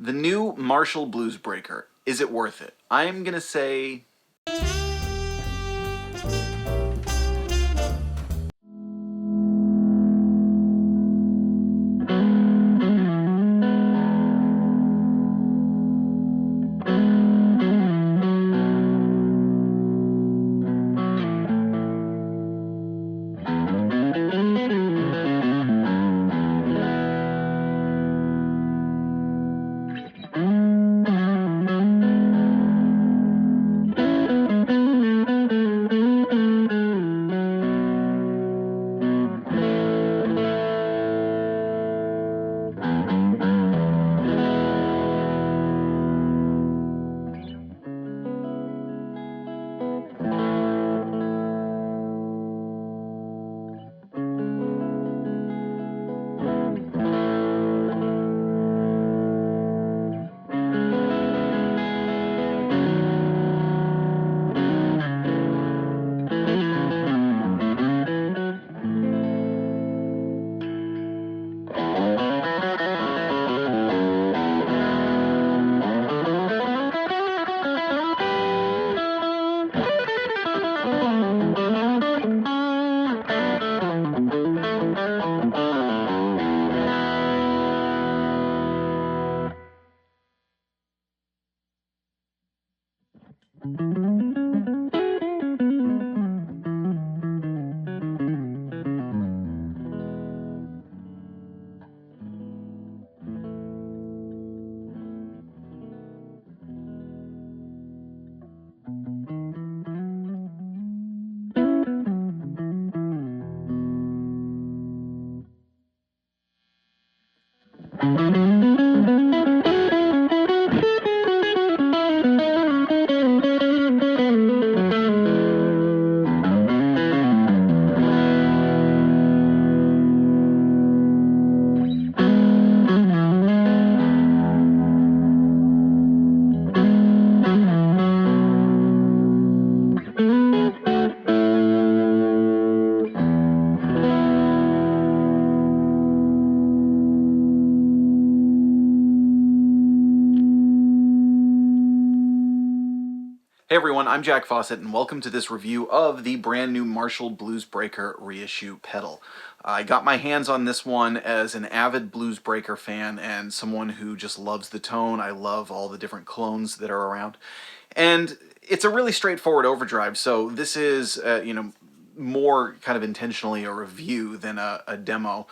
The new Marshall Bluesbreaker, is it worth it? I'm gonna say Hey everyone, I'm Jack Fossett and welcome to this review of the brand new Marshall Bluesbreaker Reissue pedal. I got my hands on this one as an avid Bluesbreaker fan and someone who just loves the tone. I love all the different clones that are around. And it's a really straightforward overdrive, so this is, more kind of intentionally a review than a demo.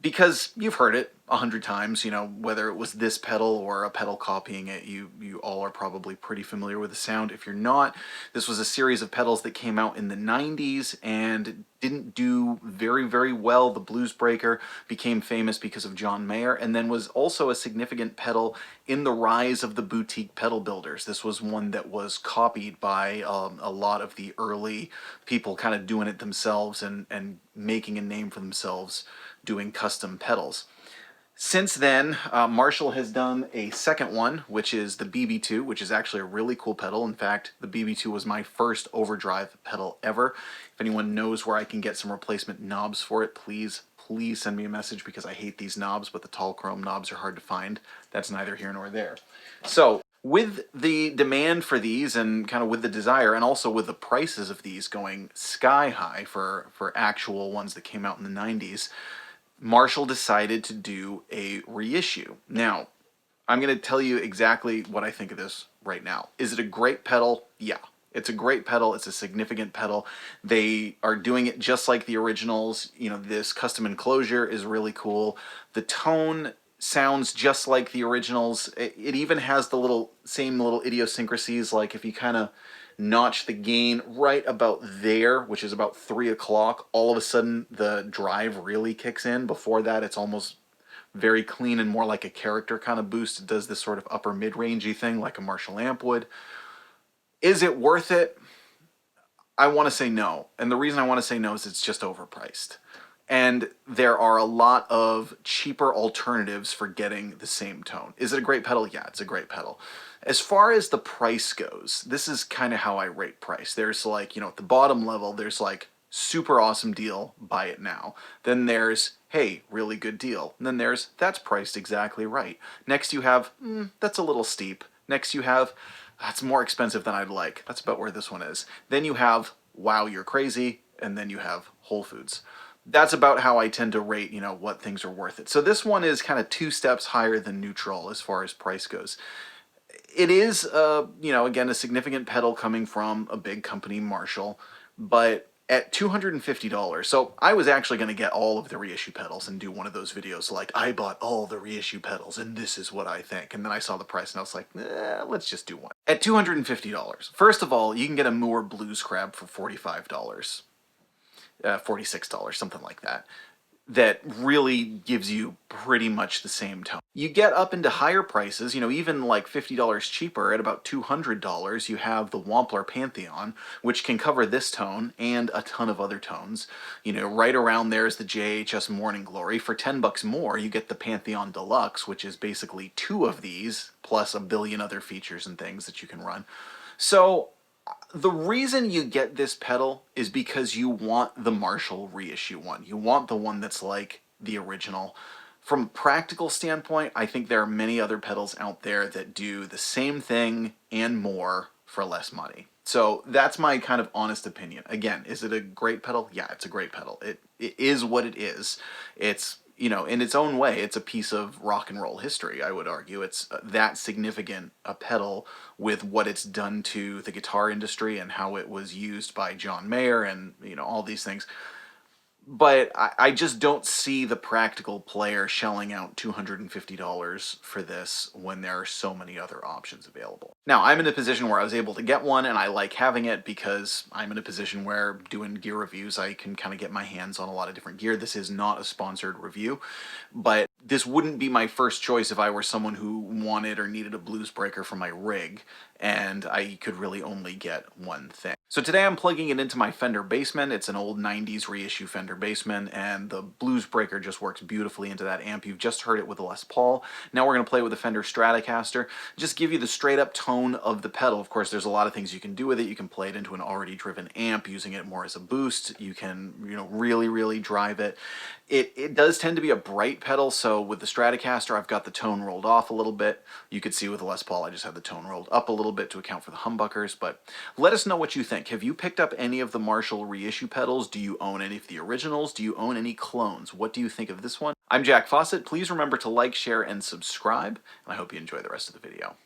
Because you've heard it 100 times, whether it was this pedal or a pedal copying it, you all are probably pretty familiar with the sound. If you're not, this was a series of pedals that came out in the 90s and didn't do very, very well. The Bluesbreaker became famous because of John Mayer, and then was also a significant pedal in the rise of the boutique pedal builders. This was one that was copied by a lot of the early people kind of doing it themselves and making a name for themselves doing custom pedals. Since then, Marshall has done a second one, which is the BB2, which is actually a really cool pedal. In fact, the BB2 was my first overdrive pedal ever. If anyone knows where I can get some replacement knobs for it, please send me a message, because I hate these knobs, but the tall chrome knobs are hard to find. That's neither here nor there. So, with the demand for these and kind of with the desire, and also with the prices of these going sky high for actual ones that came out in the 90s, Marshall decided to do a reissue. Now, I'm going to tell you exactly what I think of this right now. Is it a great pedal? Yeah. It's a great pedal. It's a significant pedal. They are doing it just like the originals. This custom enclosure is really cool. The tone sounds just like the originals. It even has the same little idiosyncrasies, like if you kind of notch the gain right about there, which is about 3 o'clock, all of a sudden the drive really kicks in. Before that, it's almost very clean and more like a character kind of boost. It does this sort of upper mid-rangey thing like a Marshall amp would. Is it worth it? I want to say no. And the reason I want to say no is it's just overpriced. And there are a lot of cheaper alternatives for getting the same tone. Is it a great pedal? Yeah, it's a great pedal. As far as the price goes, this is kind of how I rate price. There's like, at the bottom level, there's like super awesome deal, buy it now. Then there's, hey, really good deal. And then there's, that's priced exactly right. Next you have, that's a little steep. Next you have, that's more expensive than I'd like. That's about where this one is. Then you have, wow, you're crazy. And then you have Whole Foods. That's about how I tend to rate, you know, what things are worth it. So this one is kind of 2 steps higher than neutral as far as price goes. It is, you know, again, a significant pedal coming from a big company, Marshall, but at $250. So I was actually going to get all of the reissue pedals and do one of those videos like, I bought all the reissue pedals and this is what I think. And then I saw the price and I was like, let's just do one. At $250, first of all, you can get a Moore Blues Crab for $45. $46, something like that, that really gives you pretty much the same tone. You get up into higher prices, you know, even like $50 cheaper at about $200, you have the Wampler Pantheon, which can cover this tone and a ton of other tones. You know, right around there is the JHS Morning Glory. For 10 bucks more, you get the Pantheon Deluxe, which is basically 2 of these, plus a billion other features and things that you can run. So the reason you get this pedal is because you want the Marshall reissue one. You want the one that's like the original. From a practical standpoint, I think there are many other pedals out there that do the same thing and more for less money. So that's my kind of honest opinion. Again, is it a great pedal? Yeah, it's a great pedal. It is what it is. It's, you know, in its own way, it's a piece of rock and roll history, I would argue. It's that significant a pedal with what it's done to the guitar industry and how it was used by John Mayer and, you know, all these things. But I just don't see the practical player shelling out $250 for this when there are so many other options available. Now, I'm in a position where I was able to get one and I like having it because I'm in a position where doing gear reviews, I can kind of get my hands on a lot of different gear. This is not a sponsored review, but this wouldn't be my first choice if I were someone who wanted or needed a Bluesbreaker for my rig and I could really only get one thing. So today I'm plugging it into my Fender Bassman. It's an old 90s reissue Fender Bassman, and the Bluesbreaker just works beautifully into that amp. You've just heard it with the Les Paul. Now we're going to play with the Fender Stratocaster. Just give you the straight up tone of the pedal. Of course, there's a lot of things you can do with it. You can play it into an already driven amp, using it more as a boost. You can, you know, really drive it. It does tend to be a bright pedal, so with the Stratocaster, I've got the tone rolled off a little bit. You could see with the Les Paul, I just have the tone rolled up a little bit to account for the humbuckers, but let us know what you think. Have you picked up any of the Marshall reissue pedals? Do you own any of the originals? Do you own any clones? What do you think of this one? I'm Jack Fossett. Please remember to like, share, and subscribe, and I hope you enjoy the rest of the video.